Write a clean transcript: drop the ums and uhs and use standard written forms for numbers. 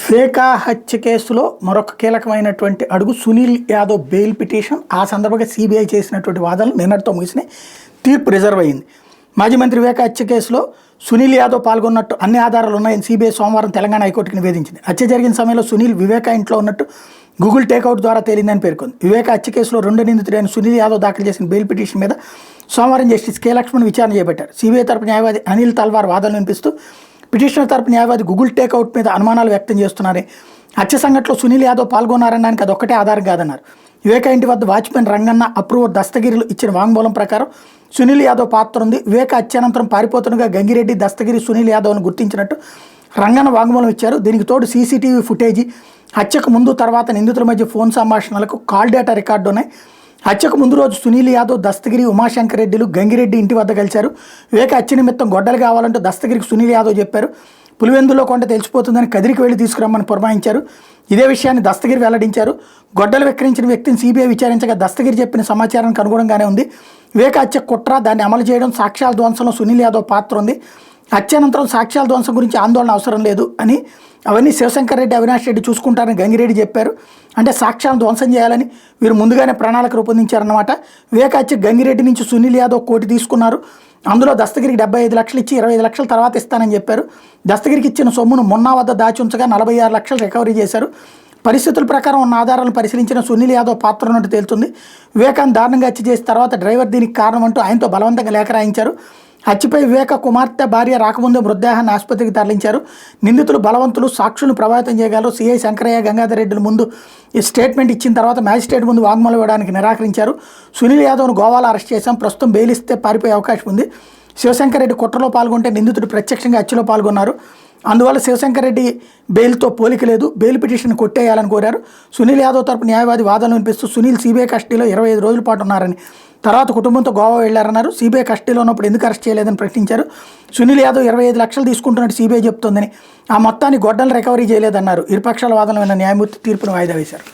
వివేకా హత్య కేసులో మరొక కీలకమైనటువంటి అడుగు సునీల్ యాదవ్ బెయిల్ పిటిషన్. ఆ సందర్భంగా సిబిఐ చేసినటువంటి వాదనలు నిన్నటితో ముగిసినాయి. తీర్పు రిజర్వ్ అయింది. మాజీ మంత్రి వివేకా హత్య కేసులో సునీల్ యాదవ్ పాల్గొన్నట్టు అన్ని ఆధారాలు ఉన్నాయని సిబిఐ సోమవారం తెలంగాణ హైకోర్టుకి నివేదించింది. హత్య జరిగిన సమయంలో సునీల్ వివేకా ఇంట్లో ఉన్నట్టు గూగుల్ టేక్అవుట్ ద్వారా తేలిందని పేర్కొంది. వివేకా హత్య కేసులో 2 నిందితుడైన సునీల్ యాదవ్ దాఖలు చేసిన బెయిల్ పిటిషన్ మీద సోమవారం జస్టిస్ కే లక్ష్మణ్ విచారణ చేపట్టారు. సిబిఐ తరపు న్యాయవాది అనిల్ తల్వార్ వాదనలు వినిపిస్తూ పిటిషనర్ తరపు న్యాయవాది గూగుల్ టేక్అవుట్ మీద అనుమానాలు వ్యక్తం చేస్తున్నారని, హత్య సంఘటనలో సునీల్ యాదవ్ పాల్గొన్నారనడానికి అదొక్కటే ఆధారం కాదన్నారు. వివేకా ఇంటి వద్ద వాచ్మెన్ రంగన్న అప్రూవర్ దస్తగిరిలు ఇచ్చిన వాంగ్మూలం ప్రకారం సునీల్ యాదవ్ పాత్ర ఉంది. వివేకా హత్యానంతరం పారిపోతుండగా గంగిరెడ్డి, దస్తగిరి సునీల్ యాదవ్ను గుర్తించినట్టు రంగన్న వాంగ్మూలం ఇచ్చారు. దీనికి తోడు సీసీటీవీ ఫుటేజీ, హత్యకు ముందు తర్వాత నిందితుల మధ్య ఫోన్ సంభాషణలకు కాల్ డేటా రికార్డు ఉన్నాయి. హత్యకు ముందు రోజు సునీల్ యాదవ్, దస్తగిరి, ఉమాశంకర్ రెడ్డిలు గంగిరెడ్డి ఇంటి వద్ద కలిశారు. వివేక హత్య నిమిత్తం గొడ్డలు కావాలంటూ దస్తగిరికి సునీల్ యాదవ్ చెప్పారు. పులివెందులో కొండ తెలిసిపోతుందని కదిరికి వెళ్లి తీసుకురమ్మని పురమాయించారు. ఇదే విషయాన్ని దస్తగిరి వెల్లడించారు. గొడ్డలు విక్రయించిన వ్యక్తిని సిబిఐ విచారించగా దస్తగిరి చెప్పిన సమాచారానికి అనుగుణంగానే ఉంది. వివేక హత్య కుట్ర, దాన్ని అమలు చేయడం, సాక్ష్యాల ధ్వంసంలో సునీల్ యాదవ్ పాత్ర ఉంది. హత్యానంతరం సాక్ష్యాల ధ్వంసం గురించి ఆందోళన అవసరం లేదు అని, అవన్నీ శివశంకర్ రెడ్డి, అవినాష్ రెడ్డి చూసుకుంటారని గంగిరెడ్డి చెప్పారు. అంటే సాక్ష్యాలను ధ్వంసం చేయాలని వీరు ముందుగానే ప్రణాళిక రూపొందించారన్నమాట. వివేక హత్య గంగిరెడ్డి నుంచి సునీల్ యాదవ్ 1 కోటి తీసుకున్నారు. అందులో దస్తగిరికి 75 లక్షలు ఇచ్చి 25 లక్షలు తర్వాత ఇస్తానని చెప్పారు. దస్తగిరికి ఇచ్చిన సొమ్మును మొన్నా వద్ద దాచి ఉంచగా 46 లక్షలు రికవరీ చేశారు. పరిస్థితుల ప్రకారం ఉన్న ఆధారాలను పరిశీలించిన సునీల్ యాదవ్ పాత్ర ఉన్నట్టు తేలుతుంది. వివేకాన్ని దారుణంగా హత్య చేసిన తర్వాత డ్రైవర్ దీనికి కారణం అంటూ ఆయనతో బలవంతంగా లేఖ రాయించారు. హత్యపై వివేక కుమార్తె భార్య రాకముందే మృతదేహాన్ని ఆసుపత్రికి తరలించారు. నిందితులు బలవంతులు, సాక్షులను ప్రభావితం చేయగలరు. సిఐ శంకరయ్య, గంగాధర్ రెడ్డిల ముందు ఈ స్టేట్మెంట్ ఇచ్చిన తర్వాత మ్యాజిస్ట్రేట్ ముందు వాంగ్మూలం ఇవ్వడానికి నిరాకరించారు. సునీల్ యాదవ్ను గోవాలో అరెస్ట్ చేశాం. ప్రస్తుతం బెయిల్ ఇస్తే పారిపోయే అవకాశం ఉంది. శివశంకర్ రెడ్డి కుట్రలో పాల్గొంటే నిందితుడు ప్రత్యక్షంగా హత్యలో పాల్గొన్నారు. అందువల్ల శివశంకర్ రెడ్డి బెయిల్తో పోలిక లేదు, బెయిల్ పిటిషన్ కొట్టేయాలని కోరారు. సునీల్ యాదవ్ తరపు న్యాయవాది వాదనలు వినిపిస్తూ సునీల్ సిబిఐ కస్టడీలో 25 రోజుల పాటు ఉన్నారని, తర్వాత కుటుంబంతో గోవా వెళ్లారన్నారు. సిబిఐ కస్టడీలో ఉన్నప్పుడు ఎందుకు అరెస్ట్ చేయలేదని ప్రశ్నించారు. సునీల్ యాదవ్ 25 లక్షలు తీసుకుంటున్నట్టు సిబిఐ చెప్తోందని, ఆ మొత్తాన్ని గొడ్డలు రికవరీ చేయలేదన్నారు. ఇరుపక్షాల వాదనలు విన్న న్యాయమూర్తి తీర్పును వాయిదా వేశారు.